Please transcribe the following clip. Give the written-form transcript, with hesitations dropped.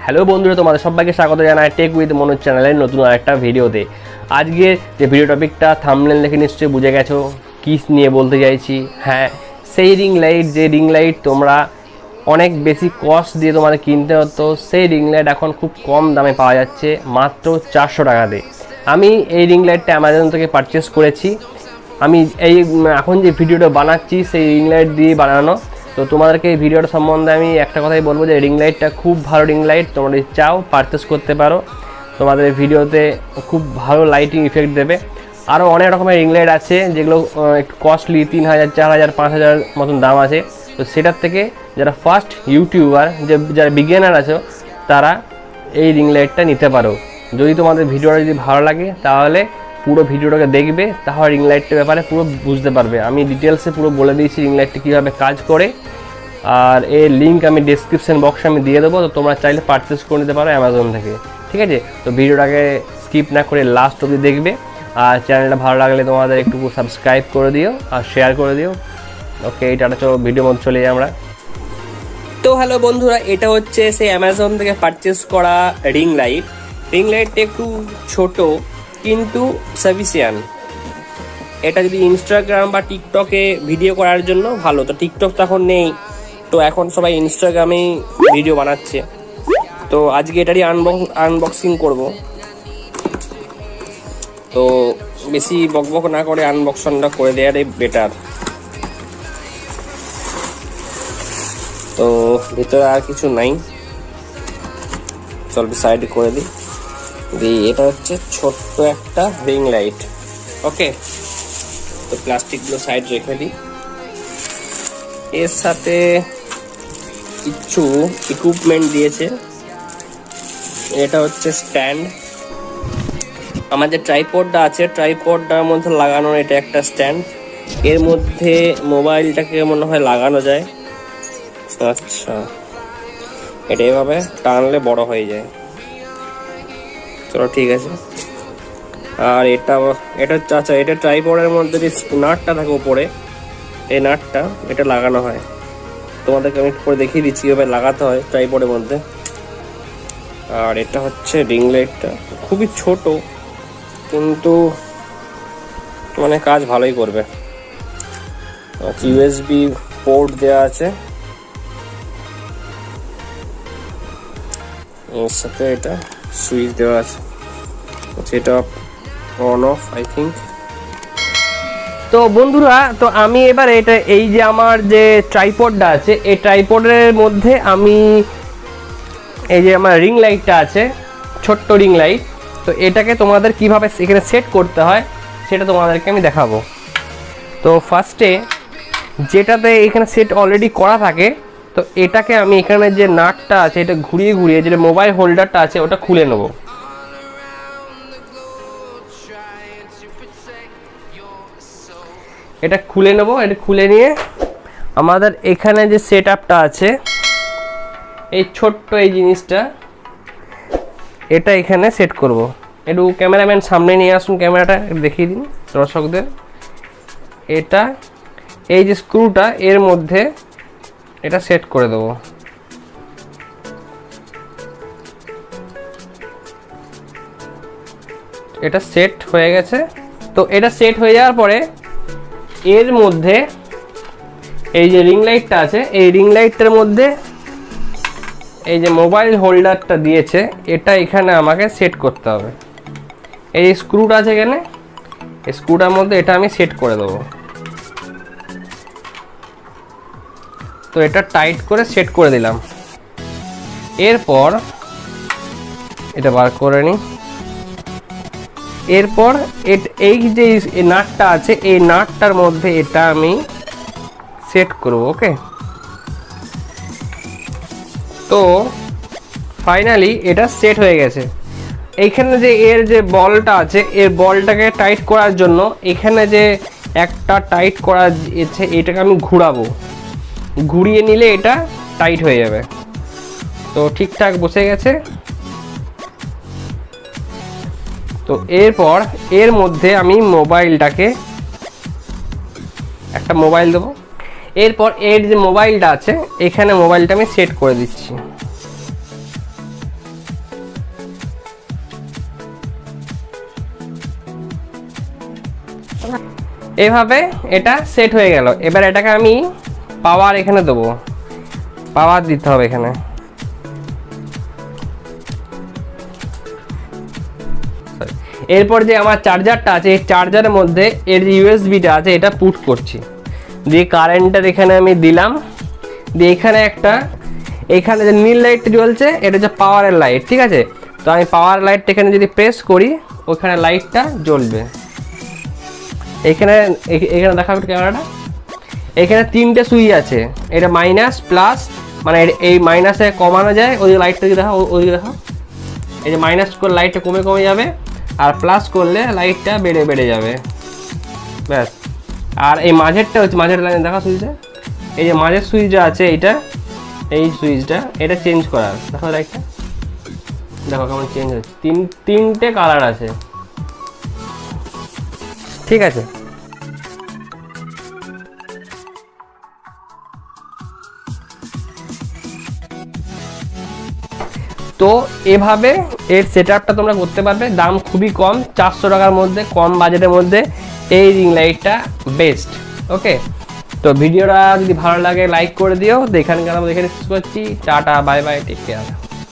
Hello বন্ধুরা, তোমাদের সবাইকে স্বাগত জানাই টেক উইথ মনোজ চ্যানেলের নতুন আরেকটা ভিডিওতে। আজকে যে ভিডিও টপিকটা থাম্বনেল দেখে নিশ্চয়ই বুঝে গেছো কী নিয়ে বলতে চাইছি। হ্যাঁ, সেই রিং লাইট, যে রিং লাইট তোমরা অনেক বেশি কস্ট দিয়ে তোমাদের কিনতে হতো, সেই রিং লাইট এখন খুব কম দামে পাওয়া যাচ্ছে, মাত্র 400 টাকাতে। আমি এই রিং লাইটটা অ্যামাজন থেকে পারচেস করেছি। আমি এই এখন যে ভিডিওটা বানাচ্ছি সেই রিং লাইট দিয়ে বানানো। তো তোমাদেরকে এই ভিডিওটা সম্বন্ধে আমি একটা কথাই বলবো যে রিং লাইটটা খুব ভালো রিং লাইট, তোমরা যদি চাও পারচেস করতে পারো, তোমাদের ভিডিওতে খুব ভালো লাইটিং ইফেক্ট দেবে। আরও অনেক রকমের রিং লাইট আছে যেগুলো একটু কস্টলি, 3000, 4000, 5000 মতন দাম আছে। তো সেটার থেকে যারা ফার্স্ট ইউটিউবার, যারা বিগিনার আছে, তারা এই রিং লাইটটা নিতে পারো। যদি তোমাদের ভিডিওটা যদি ভালো লাগে তাহলে পুরো ভিডিওটাকে দেখবে, তাহলে রিং লাইটটার ব্যাপারে পুরো বুঝতে পারবে। আমি ডিটেলসে পুরো বলে দিয়েছি রিং লাইটটা কীভাবে কাজ করে, আর এর লিঙ্ক আমি ডেসক্রিপশন বক্সে আমি দিয়ে দেবো। তো তোমরা চাইলে পারচেস করে নিতে পারো অ্যামাজন থেকে, ঠিক আছে? তো ভিডিওটাকে স্কিপ না করে লাস্ট অবধি দেখবে, আর চ্যানেলটা ভালো লাগলে তোমাদের একটু সাবস্ক্রাইব করে দিও আর শেয়ার করে দিও। ওকে, এইটা চলো ভিডিওর মধ্যে চলে যাই আমরা। তো হ্যালো বন্ধুরা, এটা হচ্ছে সেই অ্যামাজন থেকে পারচেস করা রিং লাইট। রিং লাইটটা একটু ছোট কিন্তু সাফিসিয়েন্ট। এটা যদি ইনস্টাগ্রাম বা টিকটকে ভিডিও করার জন্য ভালো। তো টিকটক তো এখন নেই, তো এখন সবাই ইনস্টাগ্রামেই ভিডিও বানাচ্ছে। তো আজকে এটারই আনবক্সিং করব। তো বেশি বকবক না করে আনবক্সিংটা করে দেওয়াটাই বেটার। তো ভিতরে আর কিছু নাই, চল সাইড করে দিই। এটা হচ্ছে ছোট্ট একটা রিং লাইট। ওকে, তো প্লাস্টিকগুলো সাইড রেখে দিই। এর সাথে কিছু ইকুইপমেন্ট দিয়েছে। এটা হচ্ছে স্ট্যান্ড। আমার যে ট্রাইপডটা আছে, ট্রাইপডটার মধ্যে লাগানোর এটা একটা স্ট্যান্ড। এর মধ্যে মোবাইলটাকে মনে হয় লাগানো যায়। আচ্ছা, এটা এভাবে টানলে বড় হয়ে যায়। চলো ঠিক আছে। আর এটা আচ্ছা, এটা ট্রাইপডের মধ্যে যে নাটটা থাকে উপরে, এই নাটটা এটা লাগানো হয়। তোমাদেরকে আমি পরে দেখিয়ে দিচ্ছি কীভাবে লাগাতে হয় ট্রাইপডের মধ্যে। আর এটা হচ্ছে রিং লাইটটা, খুবই ছোট কিন্তু মানে কাজ ভালোই করবে। ইউএসবি পোর্ট দেওয়া আছে, এর সাথে এটা সুইচ দেওয়া আছে। এটা অন অফ আই থিঙ্ক। তো বন্ধুরা, তো আমি এবার এই যে আমার যে ট্রাইপডটা আছে, এই ট্রাইপডের মধ্যে আমি এই যে আমার রিং লাইটটা আছে, ছোট্ট রিং লাইট, তো এটাকে তোমাদের কিভাবে এখানে সেট করতে হয় সেটা তোমাদেরকে আমি দেখাবো। তো ফার্স্টে যেটাতে এখানে সেট অলরেডি করা থাকে, তো এটাকে আমি এখানে যে নাটটা আছে এটা ঘুরিয়ে ঘুরিয়ে যে মোবাইল হোল্ডারটা আছে ওটা খুলে নেব। এটা খুলে নেব। এটা খুলে নিয়ে আমাদের এখানে যে সেট আপটা আছে, এই ছোট্ট এই জিনিসটা, এটা এখানে সেট করব। একটু ক্যামেরাম্যান সামনে নিয়ে আসুন, ক্যামেরাটা দেখিয়ে দিন দর্শকদের। এটা এই যে স্ক্রুটা, এর মধ্যে এটা সেট করে দেবো। এটা সেট হয়ে গেছে। তো এটা সেট হয়ে যাওয়ার পরে এর মধ্যে এই যে রিং লাইটটা আছে, এই রিং লাইটটার মধ্যে এই যে মোবাইল হোল্ডারটা দিয়েছে, এটা এখানে আমাকে সেট করতে হবে। এই স্ক্রুটা আছে এখানে, এই স্ক্রুটার মধ্যে এটা আমি সেট করে দেবো। তো এটা টাইট করে সেট করে দিলাম। এরপর এটা বার করে নিই। এরপর এই যে নাটটা আছে, এই নাটটার মধ্যে এটা আমি সেট করব। ওকে, তো ফাইনালি এটা সেট হয়ে গেছে। এইখানে যে এর যে বলটা আছে, এর বলটাকে টাইট করার জন্য এখানে যে একটা টাইট করা আছে, এটাকে আমি ঘোরাবো। ঘুরিয়ে নিলে এটা টাইট হয়ে যাবে। তো ঠিকঠাক বসে গেছে। তো এরপর এর মধ্যে আমি মোবাইলটাকে একটা মোবাইল দেবো। এরপর এর যে মোবাইলটা আছে, এখানে মোবাইলটা আমি সেট করে দিচ্ছি। এভাবে এটা সেট হয়ে গেল। এবার এটাকে আমি পাওয়ার এখানে দেবো, পাওয়ার দিতে হবে এখানে। এরপর যে আমার চার্জারটা আছে, এই চার্জারের মধ্যে এর যে ইউএসবিটা আছে এটা পুট করছি, দিয়ে কারেন্টটা এখানে আমি দিলাম, দিয়ে এখানে একটা, এখানে যে নীল লাইটটা জ্বলছে এটা হচ্ছে পাওয়ারের লাইট, ঠিক আছে। তো আমি পাওয়ার লাইটটা এখানে যদি প্রেস করি ওখানে লাইটটা জ্বলবে। এখানে এখানে দেখা একটু ক্যামেরাটা, এখানে 3টে সুইচ আছে, এটা মাইনাস প্লাস, মানে এই মাইনাসে কমানো যায়, ওই লাইটটা যদি দেখাও, ওই দেখাও, এই যে মাইনাস করে লাইটটা কমে কমে যাবে, আর প্লাস করলে লাইটটা বেড়ে বেড়ে যাবে, ব্যাস। আর এই মাঝেরটা হচ্ছে, মাঝের লাইন দেখা সুইচটা, এই যে মাঝের সুইচটা আছে এইটা, এই সুইচটা এটা চেঞ্জ করার, দেখো লাইটটা দেখো কেমন চেঞ্জ হচ্ছে, তিনটে কালার আছে, ঠিক আছে। তো এভাবে এর সেটআপটা তোমরা করতে পারবে, দাম খুবই কম, 400 টাকার মধ্যে, কম বাজেটের মধ্যে এই রিং লাইটটা বেস্ট। ওকে, তো ভিডিওটা যদি ভালো লাগে লাইক করে দিও। এখানকার আমরা এখানে শেষ করছি, tata bye bye, take care.